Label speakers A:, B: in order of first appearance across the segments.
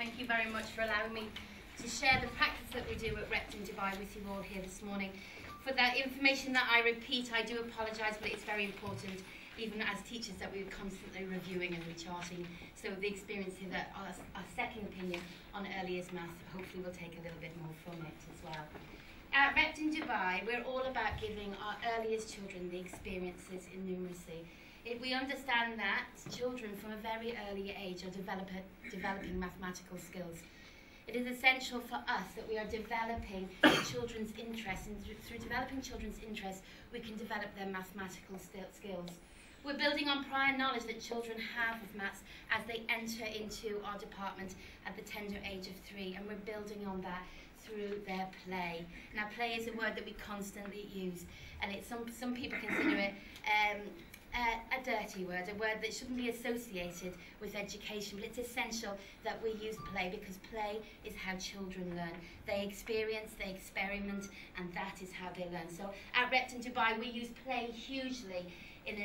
A: Thank you very much for allowing me to share the practice that we do at Repton Dubai with you all here this morning. For that information that I repeat, I do apologise, but it's very important, even as teachers, that we're constantly reviewing and recharting. So the experience here, that our second opinion on early years maths, hopefully we'll take a little bit more from it as well. At Repton Dubai, we're all about giving our earliest children the experiences in numeracy. We understand that children from a very early age are developing mathematical skills. It is essential for us that we are developing children's interests, and through developing children's interests, we can develop their mathematical skills. We're building on prior knowledge that children have of maths as they enter into our department at the tender age of 3, and we're building on that through their play. Now, play is a word that we constantly use, and it's some people consider it a dirty word, a word that shouldn't be associated with education, but it's essential that we use play, because play is how children learn. They experience, they experiment, and that is how they learn. So at Repton Dubai, we use play hugely in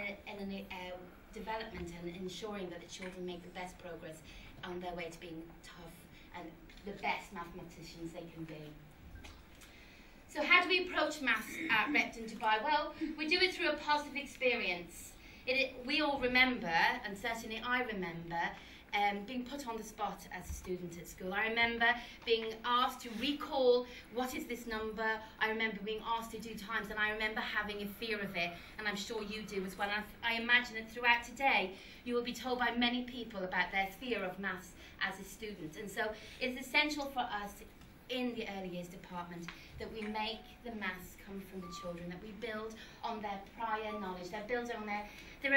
A: development and ensuring that the children make the best progress on their way to being tough and the best mathematicians they can be. So how do we approach maths at Repton Dubai? Well, we do it through a positive experience. We all remember, and certainly I remember, being put on the spot as a student at school. I remember being asked to recall what is this number. I remember being asked to do times, and I remember having a fear of it, and I'm sure you do as well. And I imagine that throughout today you will be told by many people about their fear of maths as a student. And so it's essential for us in the early years department that we make the maths come from the children, that we build on their prior knowledge, that build on their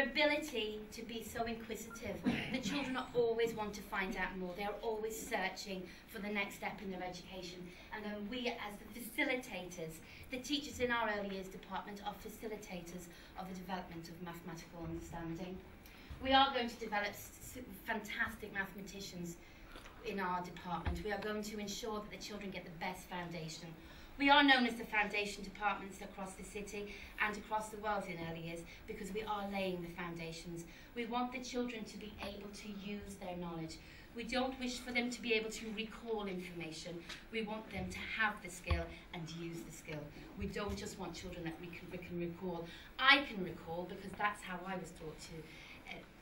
A: ability to be so inquisitive. The children always want to find out more. They're always searching for the next step in their education. And then we, as the facilitators, the teachers in our early years department, are facilitators of the development of mathematical understanding. We are going to develop fantastic mathematicians in our department. We are going to ensure that the children get the best foundation. We are known as the foundation departments across the city and across the world in early years, because we are laying the foundations. We want the children to be able to use their knowledge. We don't wish for them to be able to recall information. We want them to have the skill and use the skill. We don't just want children that we can recall. I can recall because that's how I was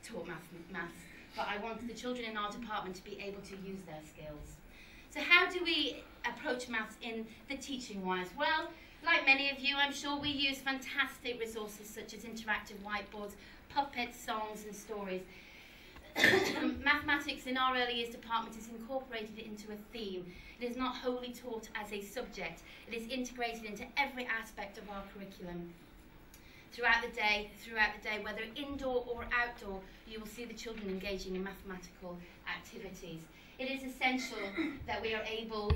A: taught maths. But I want the children in our department to be able to use their skills. So how do we approach maths in the teaching wise? Well, like many of you, I'm sure we use fantastic resources such as interactive whiteboards, puppets, songs and stories. Mathematics in our early years department is incorporated into a theme. It is not wholly taught as a subject. It is integrated into every aspect of our curriculum. Throughout the day, whether indoor or outdoor, you will see the children engaging in mathematical activities. It is essential that we are able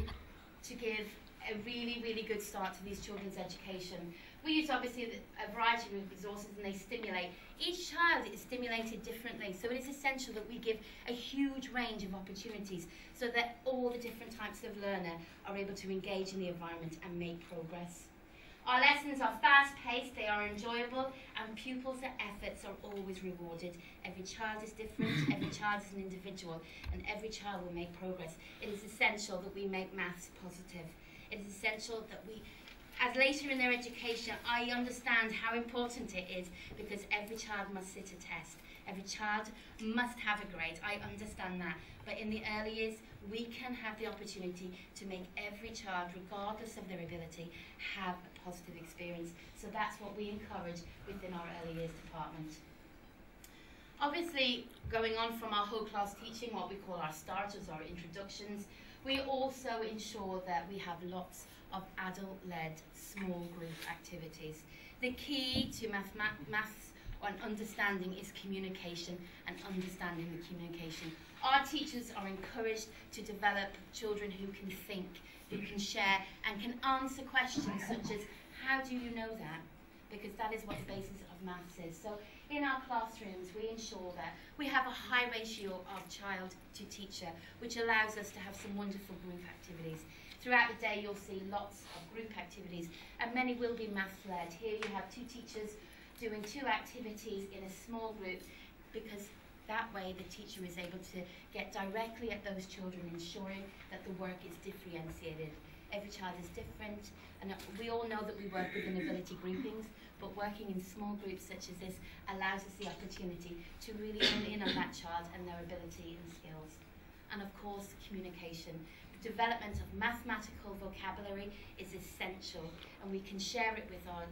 A: to give a really, really good start to these children's education. We use obviously a variety of resources, and they stimulate. Each child is stimulated differently, so it is essential that we give a huge range of opportunities so that all the different types of learner are able to engage in the environment and make progress. Our lessons are fast-paced, they are enjoyable, and pupils' efforts are always rewarded. Every child is different, every child is an individual, and every child will make progress. It is essential that we make maths positive. It is essential that we, as later in their education, I understand how important it is, because every child must sit a test. Every child must have a grade. I understand that. But in the early years, we can have the opportunity to make every child, regardless of their ability, have a positive experience. So that's what we encourage within our early years department. Obviously, going on from our whole class teaching, what we call our starters, our introductions, we also ensure that we have lots of adult-led small group activities. The key to maths and understanding is communication, and understanding the communication. Our teachers are encouraged to develop children who can think, who can share, and can answer questions such as, how do you know that? Because that is what the basis of maths is. So in our classrooms, we ensure that we have a high ratio of child to teacher, which allows us to have some wonderful group activities. Throughout the day, you'll see lots of group activities, and many will be maths-led. Here you have 2 teachers doing 2 activities in a small group, because That way the teacher is able to get directly at those children, ensuring that the work is differentiated. Every child is different, and we all know that we work within ability groupings, but working in small groups such as this allows us the opportunity to really hone in on that child and their ability and skills. And of course, communication. The development of mathematical vocabulary is essential, and we can share it with our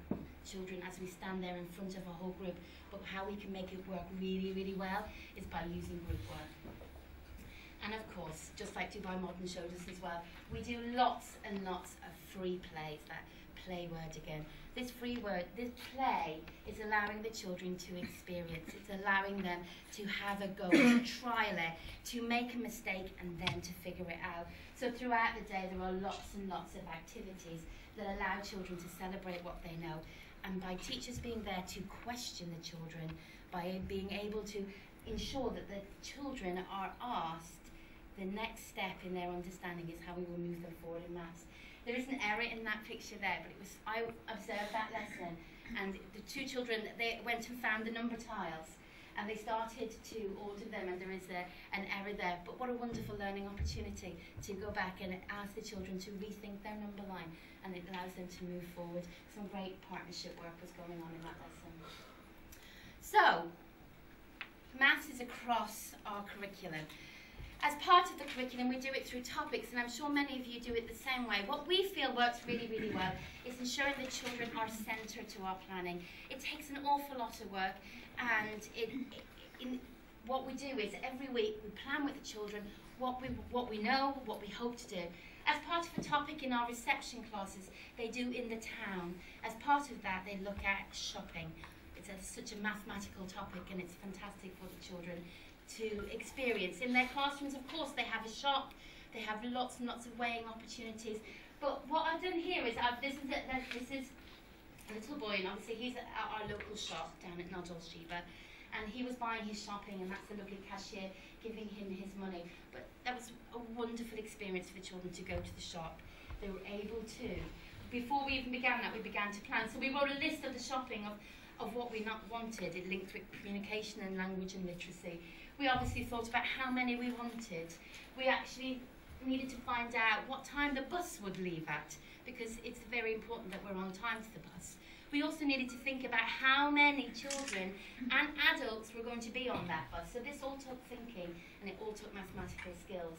A: children as we stand there in front of a whole group, but how we can make it work really, really well is by using group work. And of course, just like Dubai Modern showed us as well, we do lots and lots of free plays, that play word again. This free word, this play is allowing the children to experience, it's allowing them to have a go, to trial it, to make a mistake and then to figure it out. So throughout the day there are lots and lots of activities that allow children to celebrate what they know. And by teachers being there to question the children, by being able to ensure that the children are asked the next step in their understanding is how we will move them forward in maths. There is an error in that picture there, but I observed that lesson, and the two children, they went and found the number tiles, and they started to order them, and there is an error there. But what a wonderful learning opportunity to go back and ask the children to rethink their number line, and it allows them to move forward. Some great partnership work was going on in that lesson. So, maths is across our curriculum. As part of the curriculum, we do it through topics, and I'm sure many of you do it the same way. What we feel works really, really well is ensuring the children are centred to our planning. It takes an awful lot of work, and what we do is every week we plan with the children what we know, what we hope to do. As part of a topic in our reception classes, they do in the town. As part of that, they look at shopping. It's such a mathematical topic, and it's fantastic for the children to experience. In their classrooms, of course, they have a shop, they have lots and lots of weighing opportunities. But what I've done here is, this is a little boy, and obviously he's at our local shop down at Noddle Sheba, and he was buying his shopping, and that's the lovely cashier giving him his money. But that was a wonderful experience for the children to go to the shop. They were able to, before we even began that, we began to plan. So we wrote a list of the shopping of what we not wanted. It linked with communication and language and literacy. We obviously thought about how many we wanted. We actually needed to find out what time the bus would leave at, because it's very important that we're on time to the bus. We also needed to think about how many children and adults were going to be on that bus. So this all took thinking, and it all took mathematical skills.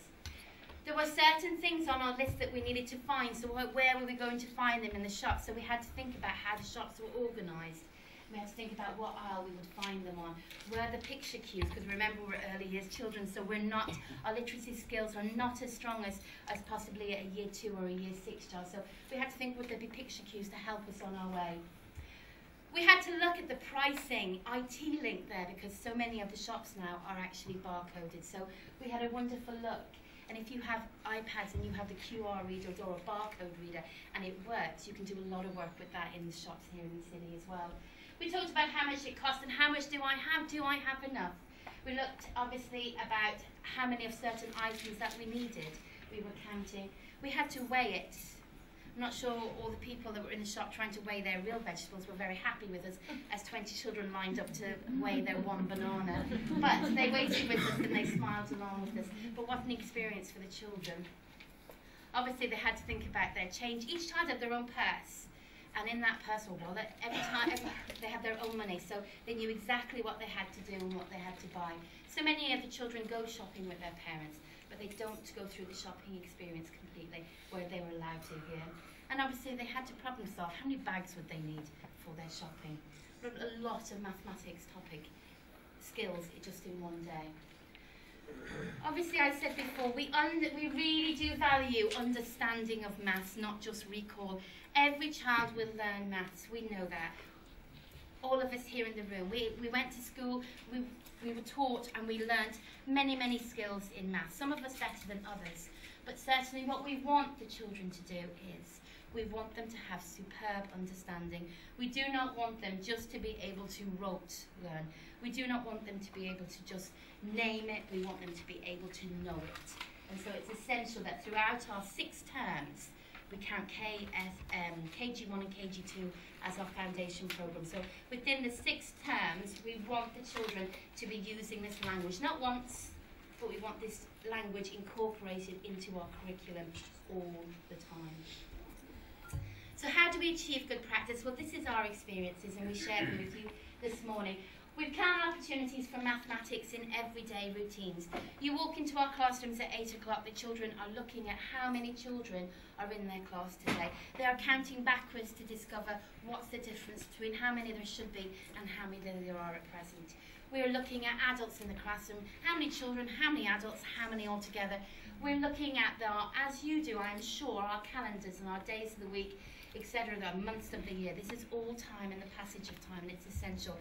A: There were certain things on our list that we needed to find, so where were we going to find them in the shops? So we had to think about how the shops were organised. We had to think about what aisle we would find them on. Where the picture cues, because remember we're early years children, so our literacy skills are not as strong as possibly a year 2 or a year 6 child. So we had to think, would there be picture cues to help us on our way? We had to look at the pricing, IT link there, because so many of the shops now are actually barcoded. So we had a wonderful look. And if you have iPads and you have the QR reader or a barcode reader and it works, you can do a lot of work with that in the shops here in the city as well. We talked about how much it cost and how much do I have? Do I have enough? We looked obviously about how many of certain items that we needed. We were counting. We had to weigh it. I'm not sure all the people that were in the shop trying to weigh their real vegetables were very happy with us, as 20 children lined up to weigh their one banana. But they waited with us and they smiled along with us. But what an experience for the children. Obviously they had to think about their change. Each child had their own purse. And in that purse or wallet, they had their own money, so they knew exactly what they had to do and what they had to buy. So many of the children go shopping with their parents, but they don't go through the shopping experience completely, where they were allowed to here. And obviously they had to problem solve. How many bags would they need for their shopping? A lot of mathematics topic skills just in one day. Obviously, I said before, we really do value understanding of maths, not just recall. Every child will learn maths, we know that. All of us here in the room, we went to school, we were taught and we learnt many, many skills in maths. Some of us better than others. But certainly what we want the children to do is, we want them to have superb understanding. We do not want them just to be able to rote learn. We do not want them to be able to just name it. We want them to be able to know it. And so it's essential that throughout our 6 terms, we count KG1 and KG2 as our foundation programme. So within the 6 terms, we want the children to be using this language, not once, but we want this language incorporated into our curriculum all the time. So how do we achieve good practice? Well, this is our experiences, and we share them with you this morning. We've counted opportunities for mathematics in everyday routines. You walk into our classrooms at 8 o'clock, the children are looking at how many children are in their class today. They are counting backwards to discover what's the difference between how many there should be and how many there are at present. We're looking at adults in the classroom, how many children, how many adults, how many altogether. We're looking at, as you do, I'm sure, our calendars and our days of the week, etc., the months of the year. This is all time in the passage of time, and it's essential.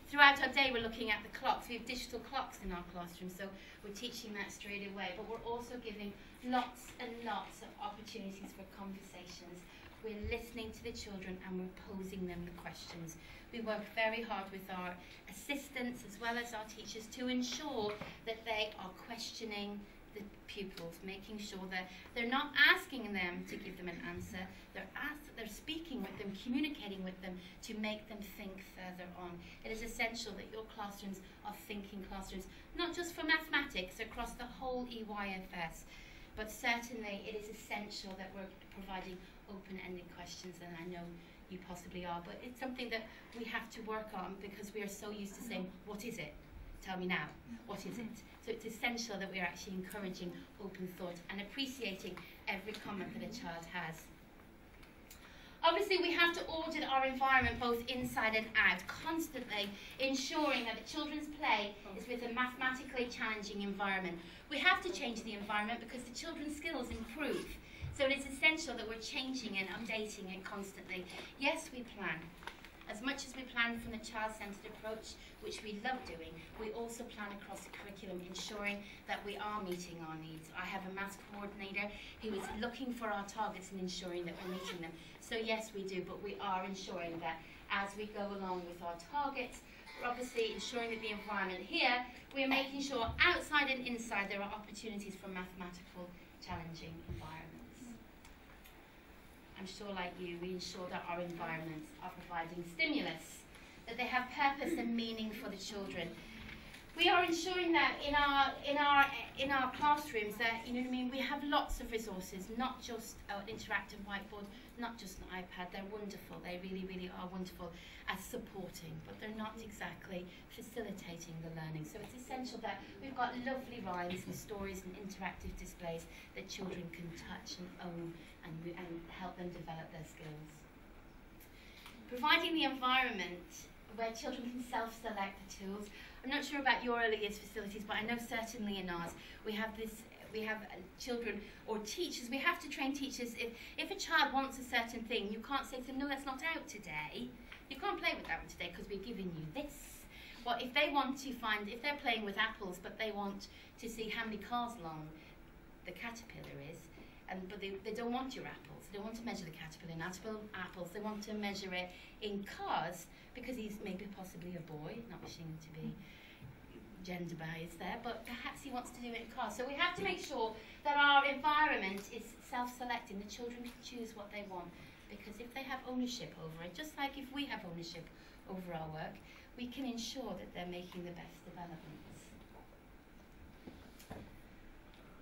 A: Throughout our day, we're looking at the clocks. We have digital clocks in our classroom, so we're teaching that straight away. But we're also giving lots and lots of opportunities for conversations. We're listening to the children and we're posing them the questions. We work very hard with our assistants as well as our teachers to ensure that they are questioning the pupils, making sure that they're not asking them to give them an answer, they're speaking with them, communicating with them to make them think further on. It is essential that your classrooms are thinking classrooms, not just for mathematics, across the whole EYFS, but certainly it is essential that we're providing open-ended questions, and I know you possibly are, but it's something that we have to work on because we are so used to saying, what is it? Tell me now, what is it? So it's essential that we're actually encouraging open thought and appreciating every comment that a child has. Obviously, we have to audit our environment both inside and out, constantly ensuring that the children's play is with a mathematically challenging environment. We have to change the environment because the children's skills improve. So it is essential that we're changing and updating it constantly. Yes, we plan. As much as we plan from the child-centred approach, which we love doing, we also plan across the curriculum, ensuring that we are meeting our needs. I have a maths coordinator who is looking for our targets and ensuring that we're meeting them. So yes, we do, but we are ensuring that as we go along with our targets, we're obviously ensuring that the environment here, we're making sure outside and inside there are opportunities for mathematical challenging environments. I'm sure, like you, we ensure that our environments are providing stimulus, that they have purpose and meaning for the children. We are ensuring that in our classrooms that, you know what I mean, we have lots of resources, not just an interactive whiteboard, not just an iPad. They're wonderful. They really, really are wonderful as supporting, but they're not exactly facilitating the learning. So it's essential that we've got lovely rhymes and stories and interactive displays that children can touch and own and help them develop their skills. Providing the environment where children can self-select the tools. I'm not sure about your early years facilities, but I know certainly in ours we have children or teachers. We have to train teachers. If a child wants a certain thing, you can't say to them, no, that's not out today. You can't play with that one today because we're giving you this. Well, if they want to find, if they're playing with apples, but they want to see how many cars long the caterpillar is, but they don't want your apples. They don't want to measure the caterpillar in apples. They want to measure it in cars because he's maybe possibly a boy, not wishing to be gender biased there, but perhaps he wants to do it in cars. So we have to make sure that our environment is self-selecting. The children can choose what they want, because if they have ownership over it, just like if we have ownership over our work, we can ensure that they're making the best developments.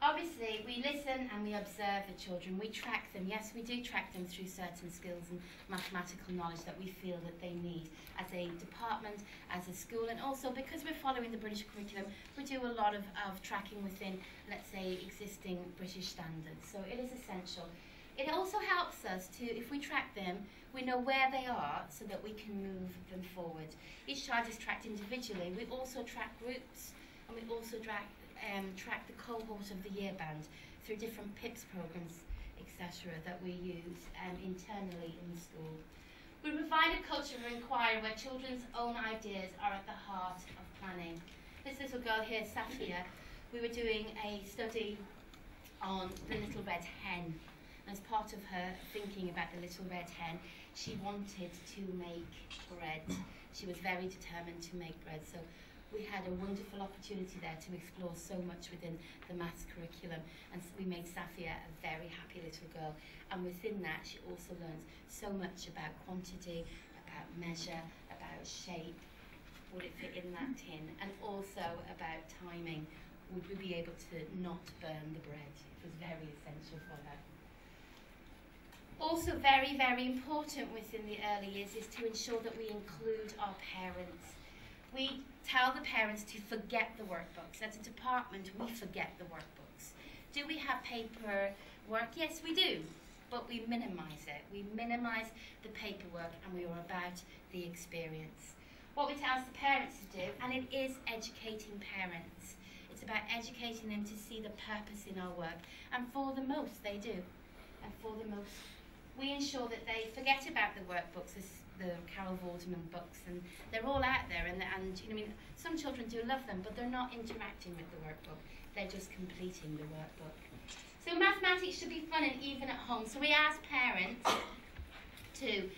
A: Obviously, we listen and we observe the children. We track them. Yes, we do track them through certain skills and mathematical knowledge that we feel that they need as a department, as a school, and also because we're following the British curriculum, we do a lot of tracking within, let's say, existing British standards. So it is essential. It also helps us to, if we track them, we know where they are so that we can move them forward. Each child is tracked individually. We also track groups, and we also track the cohort of the year band through different PIPS programs, etc., that we use internally in the school. We provide a culture of inquiry where children's own ideas are at the heart of planning. This little girl here, Safia, we were doing a study on the little red hen. As part of her thinking about the little red hen, she wanted to make bread. She was very determined to make bread. So we had a wonderful opportunity there to explore so much within the maths curriculum, and we made Safia a very happy little girl, and within that she also learns so much about quantity, about measure, about shape, would it fit in that tin, and also about timing. Would we be able to not burn the bread? It was very essential for her. Also very, very important within the early years is to ensure that we include our parents. We tell the parents to forget the workbooks. As a department, we forget the workbooks. Do we have paper work? Yes, we do, but we minimise it. We minimise the paperwork, and we are about the experience. What we tell the parents to do, and it is educating parents. It's about educating them to see the purpose in our work, and for the most, they do. And for the most, we ensure that they forget about the workbooks, the Carol Vorderman books, and they're all out there. And you know, I mean, some children do love them, but they're not interacting with the workbook. They're just completing the workbook. So mathematics should be fun and even at home. So we ask parents to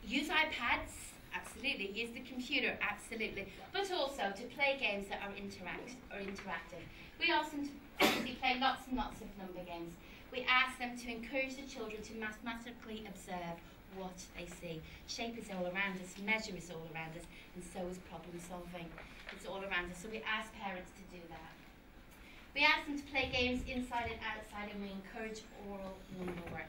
A: use iPads, absolutely, use the computer, absolutely, but also to play games that are interactive. We ask them to obviously play lots and lots of number games. We ask them to encourage the children to mathematically observe what they see. Shape is all around us, measure is all around us, and so is problem solving. It's all around us, so we ask parents to do that. We ask them to play games inside and outside, and we encourage oral number work.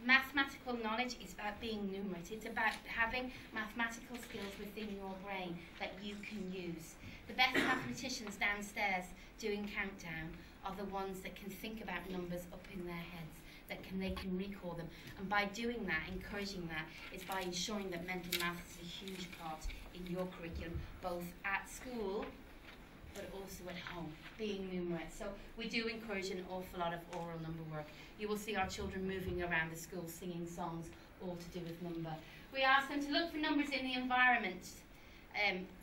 A: Mathematical knowledge is about being numerate. It's about having mathematical skills within your brain that you can use. The best mathematicians downstairs doing countdown are the ones that can think about numbers up in their heads, that they can recall them. And by doing that, encouraging that, is by ensuring that mental math is a huge part in your curriculum, both at school but also at home, being numerate. So we do encourage an awful lot of oral number work. You will see our children moving around the school singing songs, all to do with number. We ask them to look for numbers in the environment.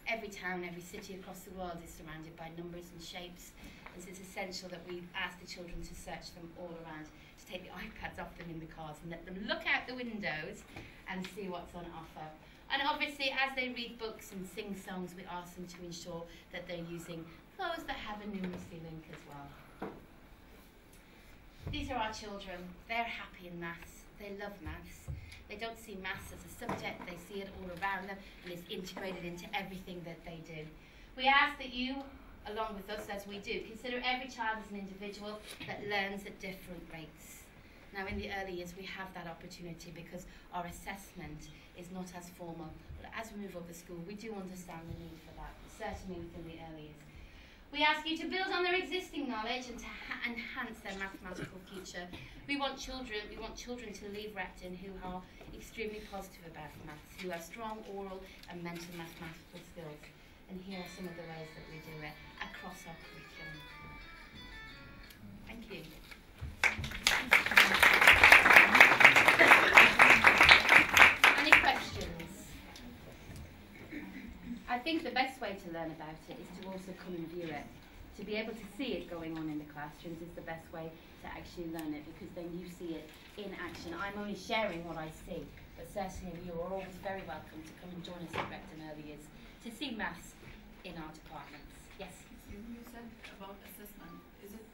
A: Every town, every city across the world is surrounded by numbers and shapes. And so it's essential that we ask the children to search them all around, to take the iPads off them in the cars and let them look out the windows and see what's on offer. And obviously, as they read books and sing songs, we ask them to ensure that they're using those that have a numeracy link as well. These are our children. They're happy in maths. They love maths. They don't see maths as a subject. They see it all around them, and it's integrated into everything that they do. We ask that you, along with us as we do, consider every child as an individual that learns at different rates. Now, in the early years, we have that opportunity because our assessment is not as formal. But as we move up the school, we do understand the need for that, certainly within the early years. We ask you to build on their existing knowledge and to enhance their mathematical future. We want children to leave Repton who are extremely positive about maths, who have strong oral and mental mathematical skills. And here are some of the ways that we do it across our curriculum. Thank you. Any questions? I think the best way to learn about it is to also come and view it. To be able to see it going on in the classrooms is the best way to actually learn it, because then you see it in action. I'm only sharing what I see, but certainly you are always very welcome to come and join us at Repton Early Years to see maths in our departments. Yes?
B: You said about assessment. Is it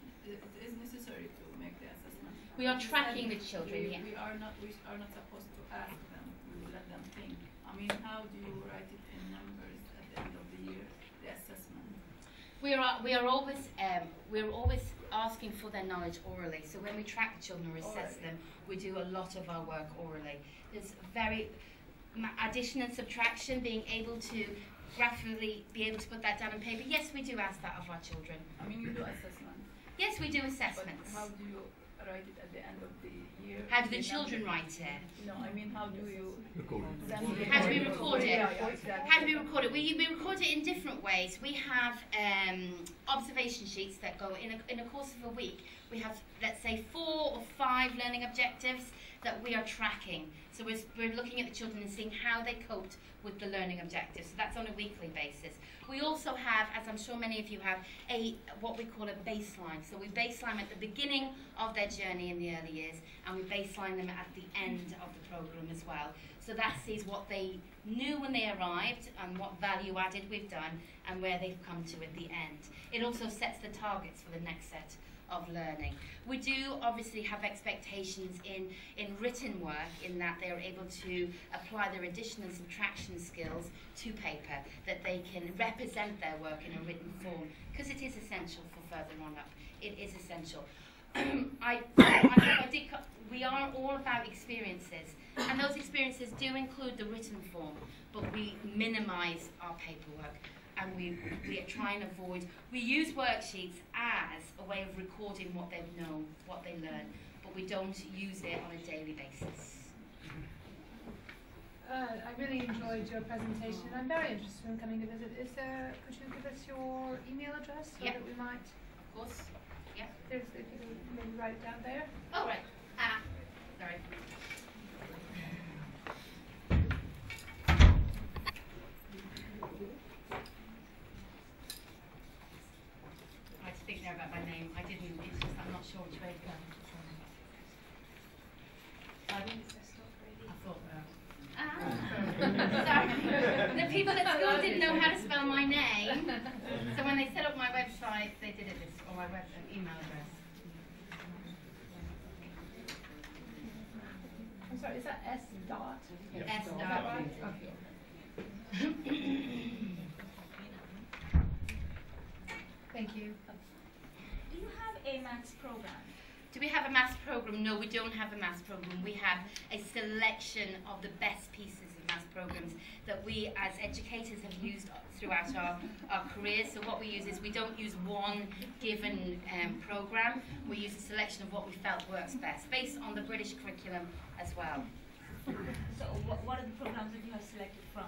B: necessary to make the assessment?
A: We are tracking the children, yes.
B: We are not supposed to ask them. We will let them think. I mean, how do you write it in numbers at the end of the year, the assessment?
A: We're always asking for their knowledge orally. So when we track the children or assess them, we do a lot of our work orally. There's addition and subtraction, being able to graphically be able to put that down on paper. Yes, we do ask that of our children.
B: I mean, you do assessment.
A: Yes, we do assessments.
B: But how do you write it at the end of the year?
A: How do the children write it?
B: No, I mean, how do you
C: record it?
A: How do we record it? How do we
B: we
A: record it? We record it in different ways. We have observation sheets that go in a course of a week. We have, let's say, 4 or 5 learning objectives that we are tracking. So we're looking at the children and seeing how they coped with the learning objectives. So that's on a weekly basis. We also have, as I'm sure many of you have, what we call a baseline. So we baseline at the beginning of their journey in the early years, and we baseline them at the end of the program as well. So that sees what they knew when they arrived and what value added we've done and where they've come to at the end. It also sets the targets for the next set of learning. We do obviously have expectations in written work, in that they are able to apply their addition and subtraction skills to paper, that they can represent their work in a written form, because it is essential for further on up. It is essential. We are all about experiences, and those experiences do include the written form, but we minimise our paperwork, and we try and avoid. We use worksheets as a way of recording what they know, what they learn, but we don't use it on a daily basis.
C: I really enjoyed your presentation. I'm very interested in coming to visit. Could you give us your email address so that we might?
A: Of course. Yeah.
C: If you could maybe write it down there.
A: Oh, right. Sorry. I had to think there about my name. I didn't. It's just I'm not sure which way to go. I thought that. Sorry. The people at school didn't know how to spell my name, so when they set up my website, they did it this, or my email address.
C: I'm sorry, is that S dot?
A: S
C: Is
A: dot.
C: that right? Okay. Thank you.
D: Do you have a maths program?
A: Do we have a maths program? No, we don't have a maths program. We have a selection of the best pieces of maths programs that we as educators have used throughout our careers. So what we use is we don't use one given program. We use a selection of what we felt works best, based on the British curriculum as well.
D: So what are the programs that you have selected from?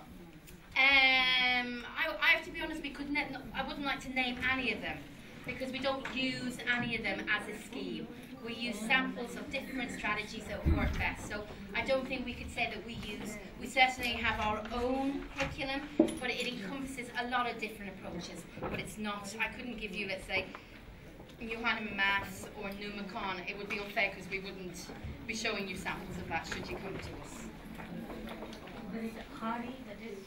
A: I have to be honest, I wouldn't like to name any of them, because we don't use any of them as a scheme. We use samples of different strategies that work best. So I don't think we could say that we certainly have our own curriculum, but it encompasses a lot of different approaches. But it's not, I couldn't give you, let's say, Johanna Maths or Numicon. It would be unfair, because we wouldn't be showing you samples of that should you come to us.
D: Is it Hardy that is